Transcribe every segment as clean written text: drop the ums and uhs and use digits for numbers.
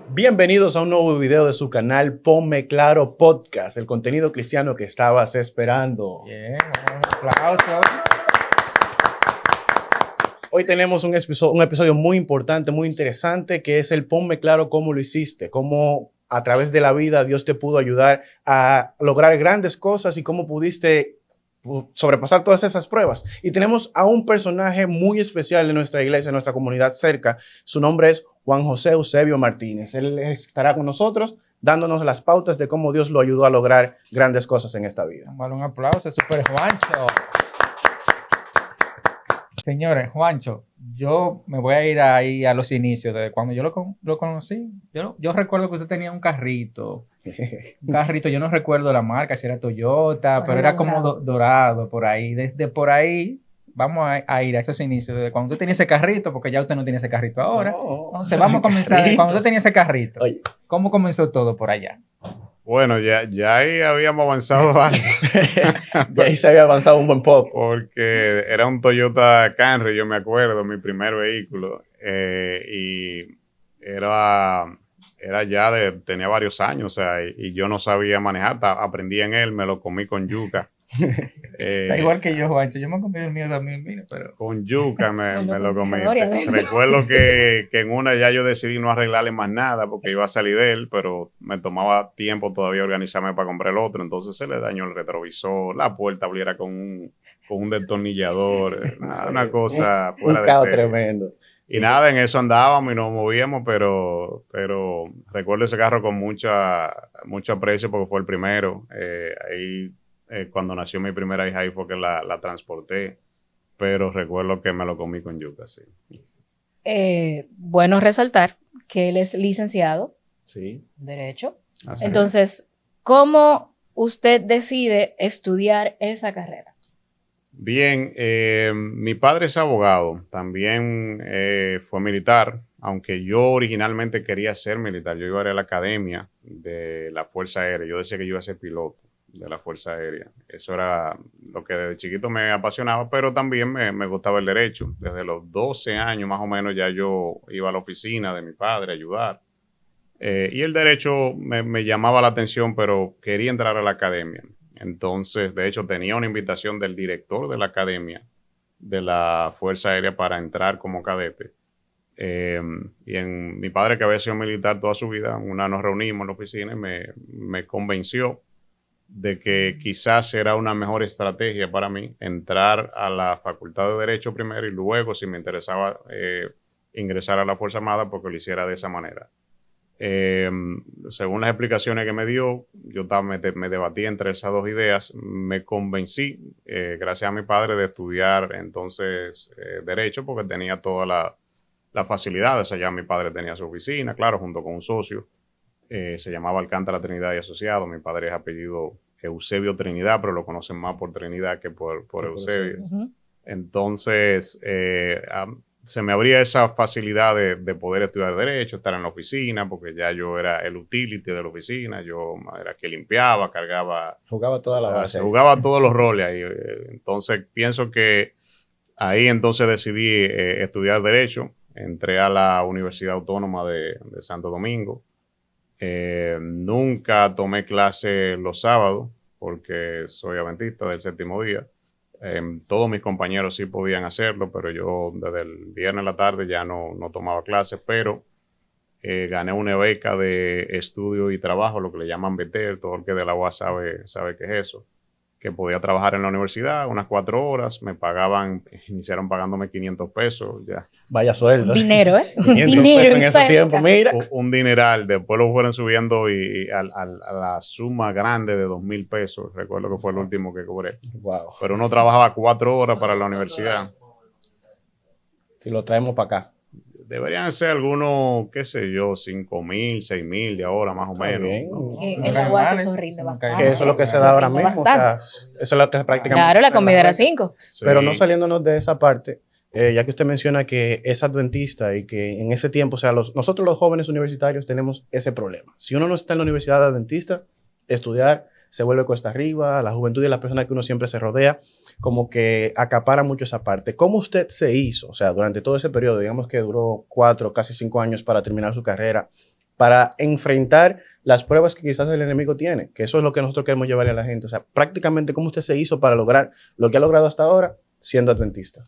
Bienvenidos a un nuevo video de su canal Ponme Claro Podcast, el contenido cristiano que estabas esperando. Bien, un aplauso. Hoy tenemos un episodio muy importante, muy interesante, que es el Ponme Claro cómo lo hiciste, cómo a través de la vida Dios te pudo ayudar a lograr grandes cosas y cómo pudiste sobrepasar todas esas pruebas. Y tenemos a un personaje muy especial de nuestra iglesia, de nuestra comunidad cerca. Su nombre es Juan José Eusebio Martínez. Él estará con nosotros dándonos las pautas de cómo Dios lo ayudó a lograr grandes cosas en esta vida. Un aplauso, Super Juancho. Señores, Juancho, yo me voy a ir ahí a los inicios de cuando yo lo conocí. Yo recuerdo que usted tenía un carrito. Yo no recuerdo la marca, si era Toyota, pero era como dorado por ahí. Desde por ahí vamos a ir a esos inicios de cuando usted tenía ese carrito, porque ya usted no tiene ese carrito ahora. No. Entonces vamos a comenzar de cuando usted tenía ese carrito. Oye. ¿Cómo comenzó todo por allá? Bueno, ya ahí habíamos avanzado algo. Ya ahí se había avanzado un buen poco. Porque era un Toyota Camry, yo me acuerdo, mi primer vehículo. Y tenía varios años, o sea, y yo no sabía manejar. Aprendí en él, me lo comí con yuca. Está igual que yo, Juancho. Yo me comí el mío también, mira, pero... Con yuca me lo comí. Recuerdo que en una ya yo decidí no arreglarle más nada porque iba a salir de él, pero me tomaba tiempo todavía organizarme para comprar el otro. Entonces se le dañó el retrovisor, la puerta abriera con un destornillador, una cosa fuera de serie. Tremendo. Y nada, en eso andábamos y nos movíamos, pero recuerdo ese carro con mucho aprecio porque fue el primero. Cuando nació mi primera hija ahí fue que la transporté, pero recuerdo que me lo comí con yuca, sí. Bueno resaltar que él es licenciado en Derecho. Así entonces, ¿cómo usted decide estudiar esa carrera? Bien, mi padre es abogado, también fue militar, aunque yo originalmente quería ser militar. Yo iba a ir a la academia de la Fuerza Aérea, yo decía que yo iba a ser piloto de la Fuerza Aérea. Eso era lo que desde chiquito me apasionaba, pero también me gustaba el derecho. Desde los 12 años más o menos ya yo iba a la oficina de mi padre a ayudar. Y el derecho me llamaba la atención, pero quería entrar a la academia. Entonces, de hecho, tenía una invitación del director de la academia de la Fuerza Aérea para entrar como cadete. Mi padre, que había sido militar toda su vida, una nos reunimos en la oficina y me convenció de que quizás era una mejor estrategia para mí entrar a la Facultad de Derecho primero y luego, si me interesaba, ingresar a la Fuerza Armada, porque lo hiciera de esa manera. Según las explicaciones que me dio, yo me debatí entre esas dos ideas, me convencí, gracias a mi padre, de estudiar entonces Derecho, porque tenía todas las facilidades. Allá mi padre tenía su oficina, claro, junto con un socio. Se llamaba Alcántara Trinidad y Asociado. Mi padre es apellido Eusebio Trinidad, pero lo conocen más por Trinidad que por Eusebio. Uh-huh. Entonces, se me abría esa facilidad de poder estudiar Derecho, estar en la oficina, porque ya yo era el utility de la oficina, yo era que limpiaba, cargaba. Jugaba toda la base. Jugaba todos los roles ahí. Entonces, pienso que ahí entonces decidí estudiar Derecho. Entré a la Universidad Autónoma de Santo Domingo. Nunca tomé clase los sábados porque soy adventista del séptimo día. Todos mis compañeros sí podían hacerlo, pero yo desde el viernes a la tarde ya no tomaba clases, pero gané una beca de estudio y trabajo, lo que le llaman BETEL. Todo el que de la UAS sabe qué es eso. Que podía trabajar en la universidad unas 4 horas, iniciaron pagándome 500 pesos ya. Vaya sueldo. Dinero, ¿eh? 500 dinero pesos en ese tiempo, mira. Un dineral, después lo fueron subiendo y a la suma grande de 2,000 pesos, recuerdo que fue el último que cobré. Wow. Pero uno trabajaba 4 horas para la universidad. Si lo traemos para acá. Deberían ser algunos, qué sé yo, 5,000, 6,000 de ahora, más o menos. En la UAS eso rinde bastante. Eso es lo que se da ahora mismo. O sea, eso es lo que prácticamente. Claro, la comida era 5. Sí. Pero no saliéndonos de esa parte, ya que usted menciona que es adventista y que en ese tiempo, o sea, nosotros los jóvenes universitarios tenemos ese problema. Si uno no está en la universidad adventista, estudiar se vuelve cuesta arriba, la juventud y las personas que uno siempre se rodea, como que acapara mucho esa parte. ¿Cómo usted se hizo? O sea, durante todo ese periodo, digamos que duró 4, casi 5 años para terminar su carrera, para enfrentar las pruebas que quizás el enemigo tiene, que eso es lo que nosotros queremos llevarle a la gente. O sea, prácticamente, ¿cómo usted se hizo para lograr lo que ha logrado hasta ahora siendo adventista?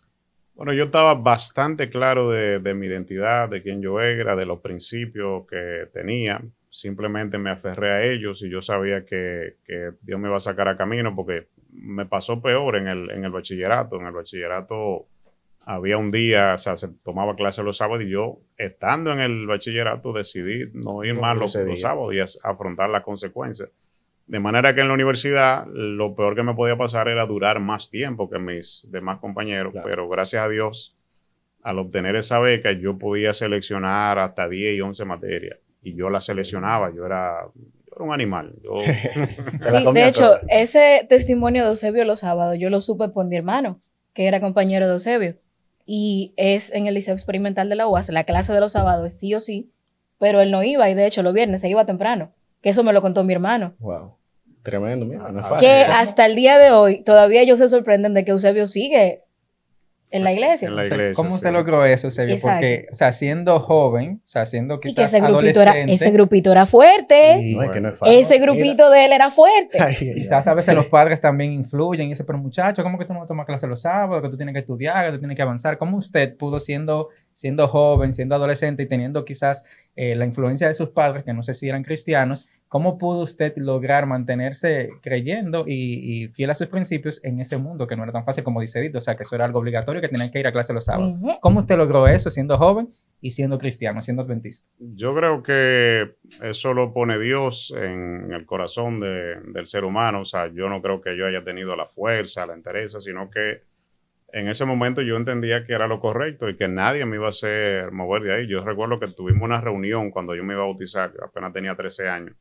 Bueno, yo estaba bastante claro de mi identidad, de quién yo era, de los principios que tenía. Simplemente me aferré a ellos y yo sabía que Dios me iba a sacar a camino, porque me pasó peor en el bachillerato. En el bachillerato había un día, o sea, se tomaba clase los sábados y yo, estando en el bachillerato, decidí no ir más los sábados y afrontar las consecuencias. De manera que en la universidad lo peor que me podía pasar era durar más tiempo que mis demás compañeros, claro. Pero gracias a Dios, al obtener esa beca, yo podía seleccionar hasta 10 y 11 materias. Y yo las seleccionaba, yo era un animal. Sí, de hecho, ese testimonio de Eusebio los sábados, yo lo supe por mi hermano, que era compañero de Eusebio. Y es en el Liceo Experimental de la UAS, la clase de los sábados es sí o sí, pero él no iba, y de hecho los viernes se iba temprano, que eso me lo contó mi hermano. Wow. Tremendo, mira, no es fácil. Que hasta el día de hoy todavía ellos se sorprenden de que Eusebio sigue en la iglesia. En la iglesia, ¿cómo usted logró eso, Eusebio? Exacto. Porque, o sea, siendo joven, o sea, siendo quizás y que adolescente. ese grupito era fuerte. Y, no, es que no es fácil. Ese grupito de él era fuerte. Quizás a veces los padres también influyen y dicen, pero muchacho, ¿cómo que tú no vas a tomar clases los sábados? Que tú tienes que estudiar, que tú tienes que avanzar. ¿Cómo usted pudo, siendo joven, siendo adolescente y teniendo quizás la influencia de sus padres, que no sé si eran cristianos, cómo pudo usted lograr mantenerse creyendo y fiel a sus principios en ese mundo que no era tan fácil como dice Edith? O sea, que eso era algo obligatorio, que tenían que ir a clase los sábados. ¿Cómo usted logró eso siendo joven y siendo cristiano, siendo adventista? Yo creo que eso lo pone Dios en el corazón del ser humano. O sea, yo no creo que yo haya tenido la fuerza, la entereza, sino que en ese momento yo entendía que era lo correcto y que nadie me iba a hacer mover de ahí. Yo recuerdo que tuvimos una reunión cuando yo me iba a bautizar, apenas tenía 13 años,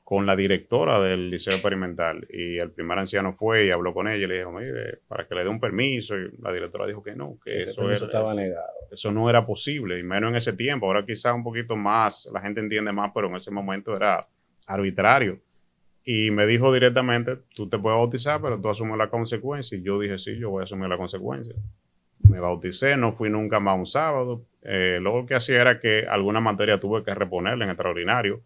con la directora del Liceo Experimental, y el primer anciano fue y habló con ella y le dijo, mire, para que le dé un permiso, y la directora dijo que no, que eso estaba negado. Eso no era posible, y menos en ese tiempo. Ahora quizás un poquito más, la gente entiende más, pero en ese momento era arbitrario. Y me dijo directamente, tú te puedes bautizar, pero tú asumes la consecuencia. Y yo dije, sí, yo voy a asumir la consecuencia. Me bauticé, no fui nunca más un sábado. Luego que hacía era que alguna materia tuve que reponerle en extraordinario.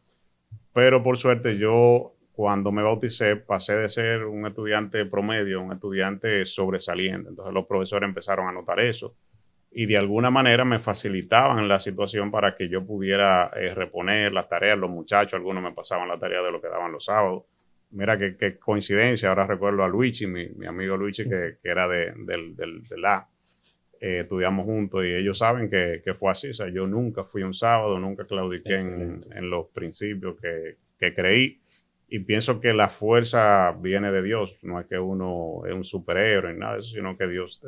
Pero por suerte yo, cuando me bauticé, pasé de ser un estudiante promedio a un estudiante sobresaliente. Entonces los profesores empezaron a notar eso. Y de alguna manera me facilitaban la situación para que yo pudiera reponer las tareas. Los muchachos, algunos me pasaban la tarea de lo que daban los sábados. Mira qué coincidencia, ahora recuerdo a Luigi, mi amigo Luigi, que era del A. Estudiamos juntos y ellos saben que fue así. O sea, yo nunca fui un sábado, nunca claudiqué en los principios que creí. Y pienso que la fuerza viene de Dios. No es que uno es un superhéroe ni nada de eso, sino que Dios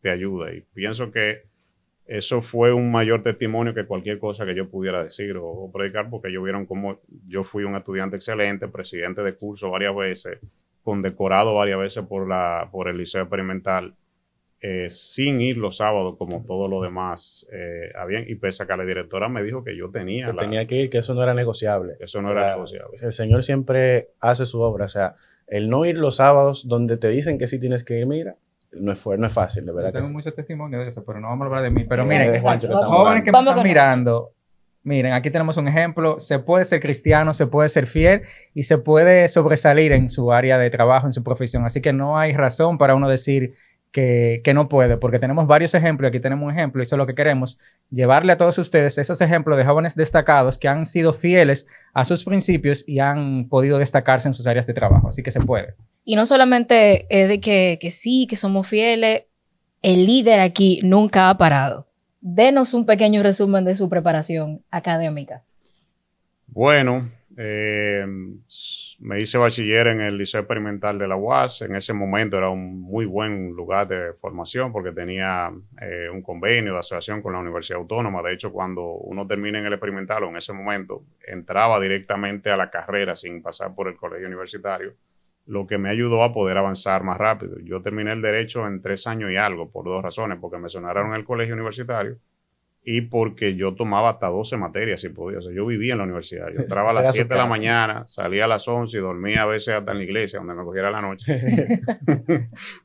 te ayuda. Y pienso que eso fue un mayor testimonio que cualquier cosa que yo pudiera decir o predicar, porque ellos vieron cómo yo fui un estudiante excelente, presidente de curso varias veces, condecorado varias veces por el Liceo Experimental, sin ir los sábados como todos los demás habían, y pese a que la directora me dijo que yo tenía que ir, que eso no era negociable. Eso no era negociable. El Señor siempre hace su obra. O sea, el no ir los sábados donde te dicen que sí tienes que ir, mira, no es fácil, de verdad. Yo tengo muchos testimonios de eso, pero no vamos a hablar de mí. Pero miren, Juancho, jóvenes que me están mirando, miren, aquí tenemos un ejemplo. Se puede ser cristiano, se puede ser fiel y se puede sobresalir en su área de trabajo, en su profesión. Así que no hay razón para uno decir que no puede, porque tenemos varios ejemplos. Aquí tenemos un ejemplo y eso es lo que queremos, llevarle a todos ustedes esos ejemplos de jóvenes destacados que han sido fieles a sus principios y han podido destacarse en sus áreas de trabajo. Así que se puede. Y no solamente es de que sí, que somos fieles, el líder aquí nunca ha parado. Denos un pequeño resumen de su preparación académica. Bueno, me hice bachiller en el Liceo Experimental de la UAS. En ese momento era un muy buen lugar de formación porque tenía un convenio de asociación con la Universidad Autónoma. De hecho, cuando uno termina en el experimental o en ese momento, entraba directamente a la carrera sin pasar por el colegio universitario, lo que me ayudó a poder avanzar más rápido. Yo terminé el derecho en 3 años y algo por 2 razones, porque me sonaron en el colegio universitario y porque yo tomaba hasta 12 materias si podía. O sea, yo vivía en la universidad. Yo entraba a las 7 de la mañana, salía a las 11 y dormía a veces hasta en la iglesia, donde me cogiera la noche.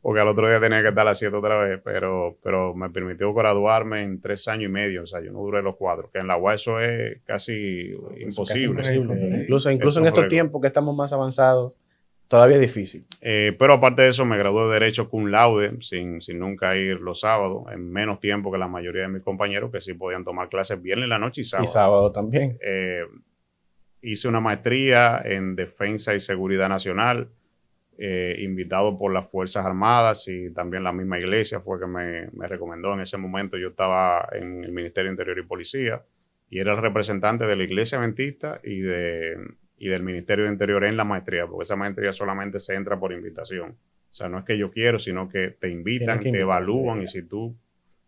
Porque al otro día tenía que estar a las 7 otra vez. Pero me permitió graduarme en 3 años y medio. O sea, yo no duré los 4. Que en la UAS eso es casi imposible. Casi imposible. Incluso en estos tiempos que estamos más avanzados, todavía es difícil. Pero aparte de eso, me gradué de Derecho cum laude, sin nunca ir los sábados, en menos tiempo que la mayoría de mis compañeros, que sí podían tomar clases viernes en la noche y sábado. Y sábado también. Hice una maestría en Defensa y Seguridad Nacional, invitado por las Fuerzas Armadas, y también la misma iglesia fue que me recomendó. En ese momento yo estaba en el Ministerio de Interior y Policía, y era el representante de la Iglesia Adventista y del Ministerio de Interior en la maestría, porque esa maestría solamente se entra por invitación. O sea, no es que yo quiero, sino que te invitan, te evalúan, y si tú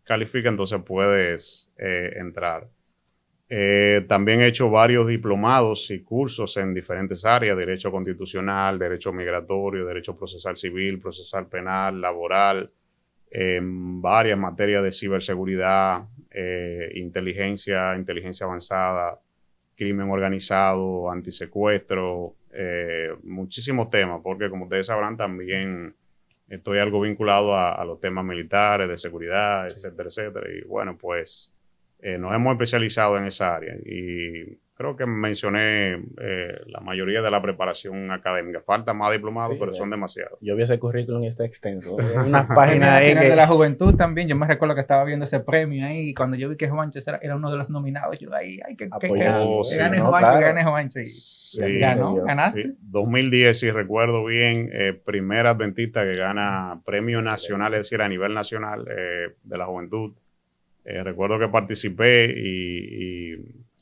calificas, entonces puedes entrar. También he hecho varios diplomados y cursos en diferentes áreas: derecho constitucional, derecho migratorio, derecho procesal civil, procesal penal, laboral, varias materias de ciberseguridad, inteligencia avanzada, crimen organizado, antisecuestro, muchísimos temas, porque como ustedes sabrán, también estoy algo vinculado a los temas militares, de seguridad, etcétera, etcétera. Y bueno, pues nos hemos especializado en esa área, y creo que mencioné la mayoría de la preparación académica. Falta más diplomados, pero son demasiados. Yo vi ese currículum y está extenso. Una página ahí de la juventud también. Yo me recuerdo que estaba viendo ese premio ahí, y cuando yo vi que Juancho era uno de los nominados, yo ahí, que gane Juancho. Y ganaste. Sí. 2010, si recuerdo bien, primera adventista que gana premio nacional, es decir, a nivel nacional, de la juventud. Recuerdo que participé y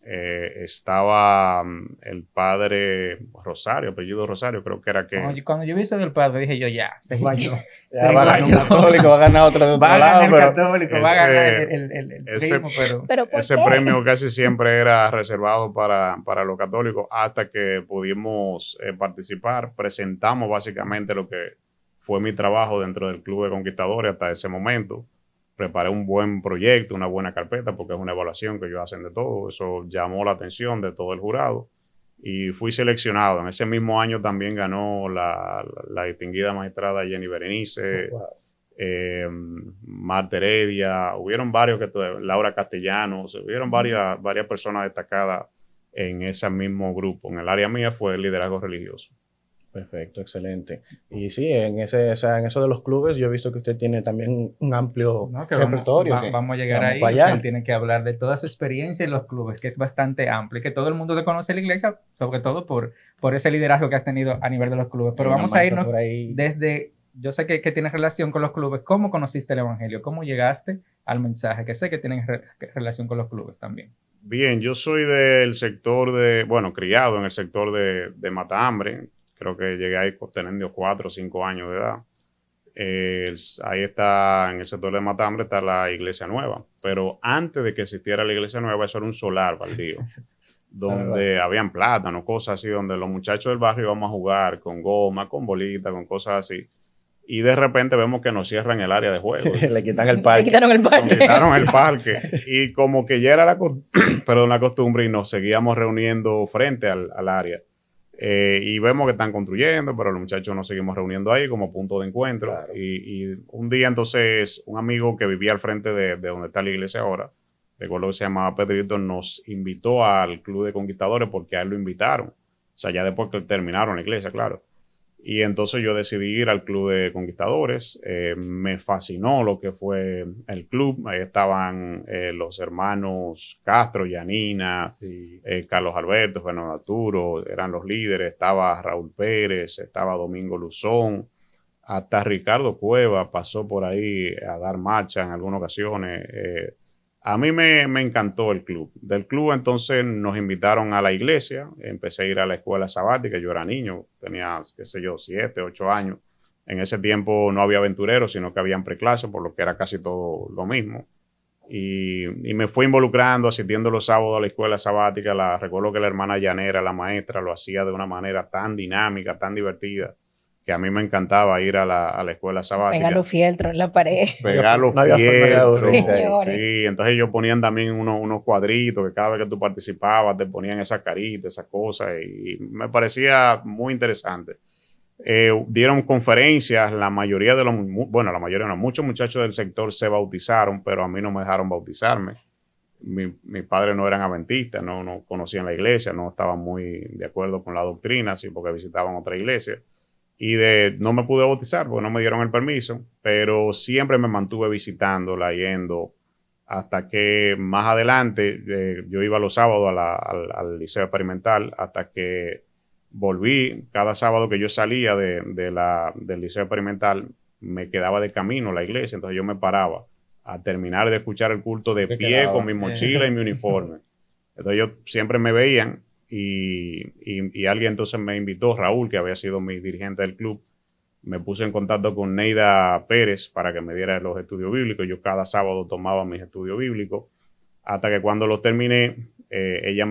estaba el padre Rosario, apellido Rosario, creo que era que... Cuando yo vi eso del padre, dije yo, se guayó. Va a ganar un católico, va a ganar otro de otro lado. Va a ganar el católico, va a ganar el primo, pero ese premio casi siempre era reservado para los católicos, hasta que pudimos participar. Presentamos básicamente lo que fue mi trabajo dentro del Club de Conquistadores hasta ese momento. Preparé un buen proyecto, una buena carpeta, porque es una evaluación que ellos hacen de todo. Eso llamó la atención de todo el jurado y fui seleccionado. En ese mismo año también ganó la distinguida magistrada Jenny Berenice, Marta Heredia, hubieron varios, Laura Castellanos, hubieron varias personas destacadas en ese mismo grupo. En el área mía fue el liderazgo religioso. Perfecto, excelente. Y sí, en eso de los clubes, yo he visto que usted tiene también un amplio repertorio. Vamos a llegar ahí. Usted tiene que hablar de toda su experiencia en los clubes, que es bastante amplio, que todo el mundo te conoce la iglesia, sobre todo por ese liderazgo que has tenido a nivel de los clubes. Pero vamos a irnos desde... Yo sé que tienes relación con los clubes. ¿Cómo conociste el evangelio? ¿Cómo llegaste al mensaje? Que sé que tienes relación con los clubes también. Bien, yo soy del sector criado en el sector de Matahambre. Creo que llegué ahí teniendo 4 o 5 años de edad. Ahí está, en el sector de Matahambre está la iglesia nueva. Pero antes de que existiera la iglesia nueva, eso era un solar baldío. Donde habían plátanos, cosas así, donde los muchachos del barrio íbamos a jugar con goma, con bolitas, con cosas así. Y de repente vemos que nos cierran el área de juego. Le quitan el parque. Le quitaron el parque. Nos quitaron el parque. Y como que ya era la costumbre, y nos seguíamos reuniendo frente al área. Y vemos que están construyendo, pero los muchachos nos seguimos reuniendo ahí como punto de encuentro. Claro. Y un día entonces un amigo que vivía al frente de donde está la iglesia ahora, recuerdo que se llamaba Pedrito, nos invitó al Club de Conquistadores porque a él lo invitaron. O sea, ya después que terminaron la iglesia, claro. Y entonces yo decidí ir al Club de Conquistadores. Me fascinó lo que fue el club. Ahí estaban los hermanos Castro, Yanina, sí. Carlos Alberto, Fernando Arturo, eran los líderes. Estaba Raúl Pérez, estaba Domingo Luzón, hasta Ricardo Cueva pasó por ahí a dar marcha en algunas ocasiones. A mí me encantó el club. Del club entonces nos invitaron a la iglesia. Empecé a ir a la escuela sabática. Yo era niño, tenía, 7, 8 años. En ese tiempo no había aventureros, sino que habían preclases, por lo que era casi todo lo mismo. Y me fui involucrando, asistiendo los sábados a la escuela sabática. Recuerdo que la hermana Llanera, la maestra, lo hacía de una manera tan dinámica, tan divertida, que a mí me encantaba ir a la escuela sabática. Pegar los fieltros en la pared. Pegar los No había forma de fieltros. Señores. Sí, entonces ellos ponían también unos cuadritos que cada vez que tú participabas te ponían esa carita, esas cosas, y me parecía muy interesante. Dieron conferencias, la mayoría de muchos muchachos del sector se bautizaron, pero a mí no me dejaron bautizarme. Mis padres no eran adventistas, no conocían la iglesia, no estaban muy de acuerdo con la doctrina, así porque visitaban otra iglesia. Y no me pude bautizar porque no me dieron el permiso, pero siempre me mantuve visitándola, yendo, hasta que más adelante yo iba los sábados al liceo experimental, hasta que volví. Cada sábado que yo salía del liceo experimental, me quedaba de camino a la iglesia, entonces yo me paraba a terminar de escuchar el culto de pie con mi mochila y mi uniforme. Entonces yo siempre me veían y alguien entonces me invitó, Raúl, que había sido mi dirigente del club, me puse en contacto con Neida Pérez para que me diera los estudios bíblicos. Yo cada sábado tomaba mis estudios bíblicos, hasta que cuando los terminé, ella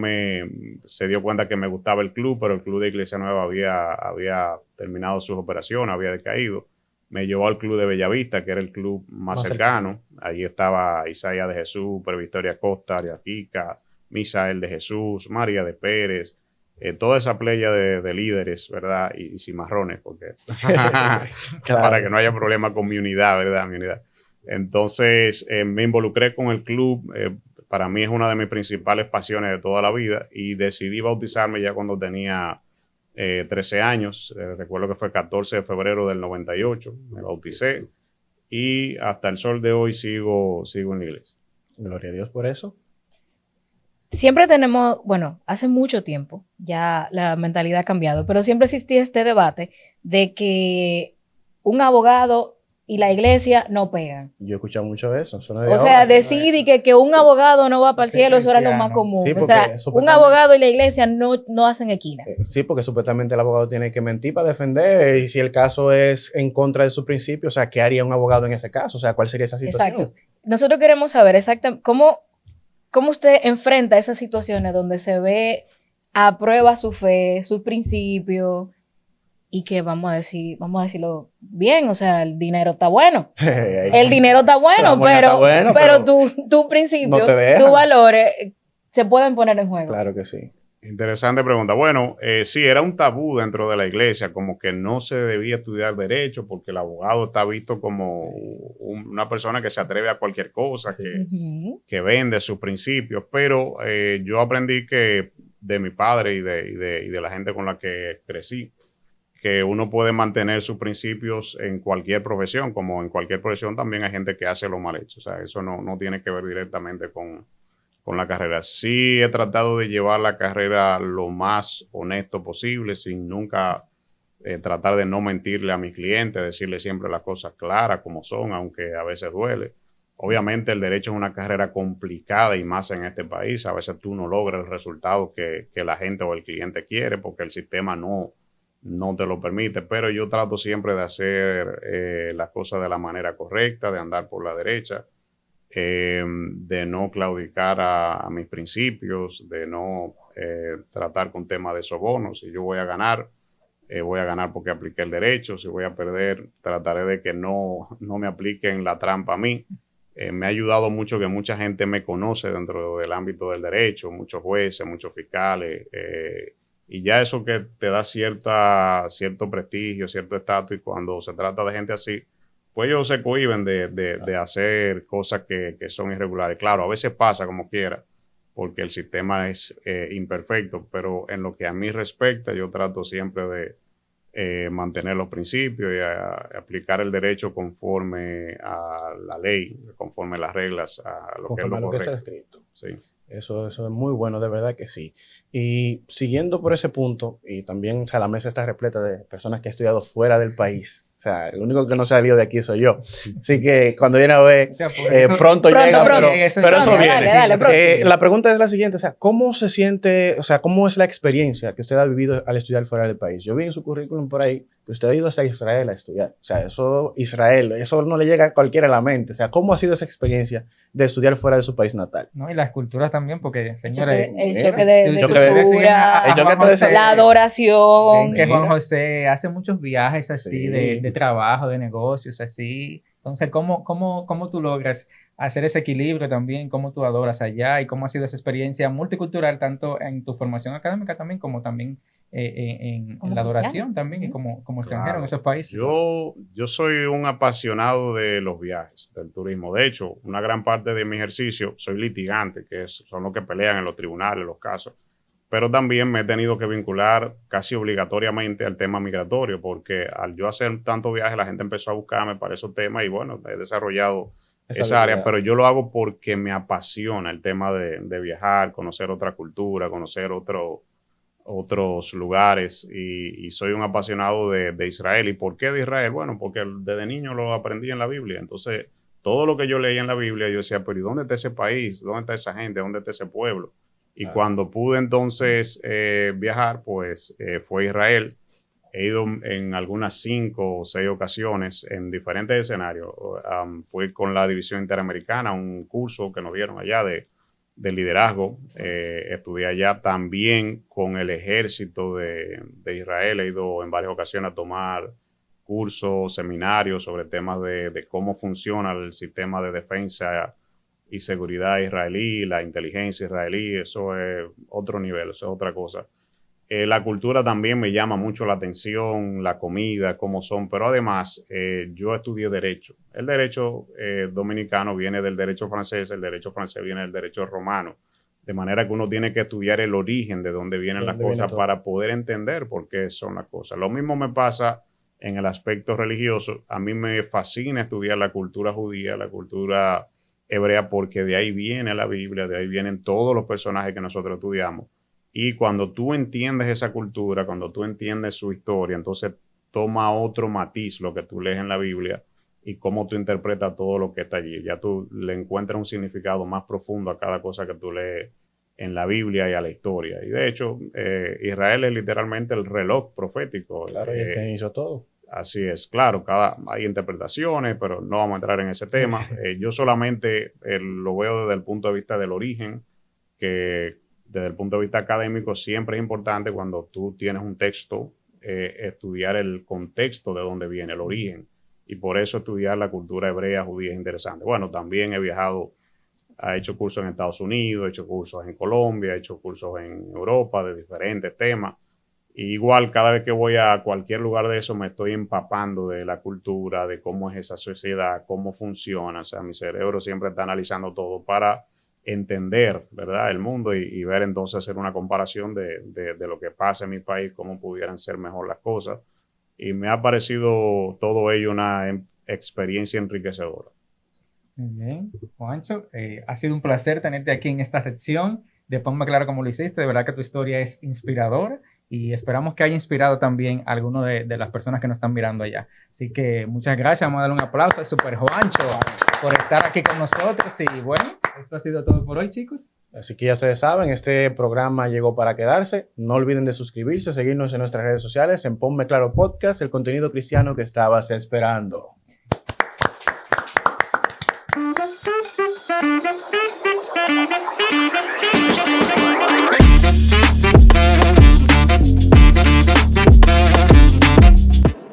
se dio cuenta que me gustaba el club, pero el club de Iglesia Nueva había terminado sus operaciones, había decaído. Me llevó al club de Bellavista, que era el club más cercano. Allí estaba Isaías de Jesús, Previctoria Costa, Ariaquica, Misael de Jesús, María de Pérez, toda esa playa de líderes, ¿verdad? Y cimarrones, porque Claro. para que no haya problema con mi unidad, ¿verdad? Mi unidad. Entonces me involucré con el club. Para mí es una de mis principales pasiones de toda la vida, y decidí bautizarme ya cuando tenía 13 años. Recuerdo que fue 14 de febrero del 98, me bauticé, y hasta el sol de hoy sigo en la iglesia. Gloria a Dios por eso. Siempre tenemos, bueno, hace mucho tiempo ya la mentalidad ha cambiado, pero siempre existía este debate de que un abogado y la iglesia no pegan. Yo he escuchado mucho eso. O sea, decir que un abogado no va para el cielo, eso era lo más común. Sí, o sea, un abogado y la iglesia no hacen esquina. Sí, porque supuestamente el abogado tiene que mentir para defender, y si el caso es en contra de su principio, o sea, ¿qué haría un abogado en ese caso? O sea, ¿cuál sería esa situación? Exacto. Nosotros queremos saber exactamente cómo usted enfrenta esas situaciones donde se ve a prueba su fe, sus principios, y que vamos a decirlo bien, o sea, el dinero está bueno. El dinero está bueno, pero tu principio, no tus valores se pueden poner en juego. Claro que sí. Interesante pregunta. Bueno, sí, era un tabú dentro de la iglesia, como que no se debía estudiar derecho porque el abogado está visto como una persona que se atreve a cualquier cosa, que vende sus principios, pero yo aprendí que de mi padre y de la gente con la que crecí, que uno puede mantener sus principios en cualquier profesión, como en cualquier profesión también hay gente que hace lo mal hecho. O sea, eso no tiene que ver directamente con la carrera. Sí he tratado de llevar la carrera lo más honesto posible, sin nunca tratar de no mentirle a mis clientes, decirle siempre las cosas claras como son, aunque a veces duele. Obviamente el derecho es una carrera complicada, y más en este país. A veces tú no logras el resultado que la gente o el cliente quiere porque el sistema no te lo permite, pero yo trato siempre de hacer las cosas de la manera correcta, de andar por la derecha, de no claudicar a mis principios, de no tratar con temas de sobornos. Si yo voy a ganar porque apliqué el derecho. Si voy a perder, trataré de que no me apliquen la trampa a mí. Me ha ayudado mucho que mucha gente me conoce dentro del ámbito del derecho, muchos jueces, muchos fiscales, y ya eso que te da cierto prestigio, cierto estatus, y cuando se trata de gente así, pues ellos se cohíben de hacer cosas que son irregulares. Claro, a veces pasa como quiera, porque el sistema es imperfecto, pero en lo que a mí respecta, yo trato siempre de mantener los principios y aplicar el derecho conforme a la ley, conforme a las reglas, a lo conforme que es lo correcto. Que está escrito. Sí. Eso es muy bueno, de verdad que sí. Y siguiendo por ese punto, y también, o sea, la mesa está repleta de personas que han estudiado fuera del país. O sea, el único que no se ha salido de aquí soy yo. Así que cuando viene a ver, pronto llega, pero eso viene. Dale, la pregunta es la siguiente, o sea, ¿cómo se siente, o sea, cómo es la experiencia que usted ha vivido al estudiar fuera del país? Yo vi en su currículum por ahí que usted ha ido hasta Israel a estudiar. O sea, eso no le llega a cualquiera a la mente. O sea, ¿cómo ha sido esa experiencia de estudiar fuera de su país natal? No, y las culturas también, porque, señores... El choque de cultura, la adoración. Que Juan José hace muchos viajes así de trabajo, de negocios, así. Entonces, ¿cómo tú logras hacer ese equilibrio también? ¿Cómo tú adoras allá? ¿Y cómo ha sido esa experiencia multicultural, tanto en tu formación académica también, como también en la adoración también, y como extranjero en esos países? Yo soy un apasionado de los viajes, del turismo. De hecho, una gran parte de mi ejercicio, soy litigante, son los que pelean en los tribunales, los casos. Pero también me he tenido que vincular casi obligatoriamente al tema migratorio, porque al yo hacer tanto viaje, la gente empezó a buscarme para esos temas y bueno, he desarrollado esa área, pero yo lo hago porque me apasiona el tema de viajar, conocer otra cultura, conocer otros lugares y soy un apasionado de Israel. ¿Y por qué de Israel? Bueno, porque desde niño lo aprendí en la Biblia. Entonces, todo lo que yo leí en la Biblia, yo decía, pero ¿y dónde está ese país? ¿Dónde está esa gente? ¿Dónde está ese pueblo? Y cuando pude entonces viajar, pues fue a Israel. He ido en algunas 5 o 6 ocasiones en diferentes escenarios. Fui con la División Interamericana, un curso que nos dieron allá de liderazgo. Estudié allá también con el ejército de Israel. He ido en varias ocasiones a tomar cursos, seminarios sobre temas de cómo funciona el sistema de defensa y seguridad israelí, la inteligencia israelí. Eso es otro nivel, eso es otra cosa. La cultura también me llama mucho la atención, la comida, cómo son, pero además yo estudié Derecho. El Derecho dominicano viene del Derecho francés, el Derecho francés viene del Derecho romano, de manera que uno tiene que estudiar el origen de dónde vienen las cosas para poder entender por qué son las cosas. Lo mismo me pasa en el aspecto religioso. A mí me fascina estudiar la cultura judía, la cultura hebrea, porque de ahí viene la Biblia, de ahí vienen todos los personajes que nosotros estudiamos. Y cuando tú entiendes esa cultura, cuando tú entiendes su historia, entonces toma otro matiz lo que tú lees en la Biblia y cómo tú interpretas todo lo que está allí. Ya tú le encuentras un significado más profundo a cada cosa que tú lees en la Biblia y a la historia. Y de hecho, Israel es literalmente el reloj profético. Claro, y es que hizo todo. Así es, claro, hay interpretaciones, pero no vamos a entrar en ese tema. Yo solamente lo veo desde el punto de vista del origen, que desde el punto de vista académico siempre es importante cuando tú tienes un texto, estudiar el contexto de dónde viene, el origen. Y por eso estudiar la cultura hebrea, judía es interesante. Bueno, también he viajado, he hecho cursos en Estados Unidos, he hecho cursos en Colombia, he hecho cursos en Europa de diferentes temas. Y igual, cada vez que voy a cualquier lugar de eso, me estoy empapando de la cultura, de cómo es esa sociedad, cómo funciona. O sea, mi cerebro siempre está analizando todo para entender, ¿verdad?, el mundo y ver entonces, hacer una comparación de lo que pasa en mi país, cómo pudieran ser mejor las cosas. Y me ha parecido todo ello una experiencia enriquecedora. Muy bien, Juancho, ha sido un placer tenerte aquí en esta sección de Ponme Claro Cómo Lo Hiciste. De verdad que tu historia es inspiradora y esperamos que haya inspirado también a alguno de las personas que nos están mirando allá. Así que muchas gracias, vamos a darle un aplauso al Super Juancho por estar aquí con nosotros. Y bueno, esto ha sido todo por hoy, chicos. Así que ya ustedes saben, este programa llegó para quedarse. No olviden de suscribirse, seguirnos en nuestras redes sociales, en Ponme Claro Podcast, el contenido cristiano que estabas esperando.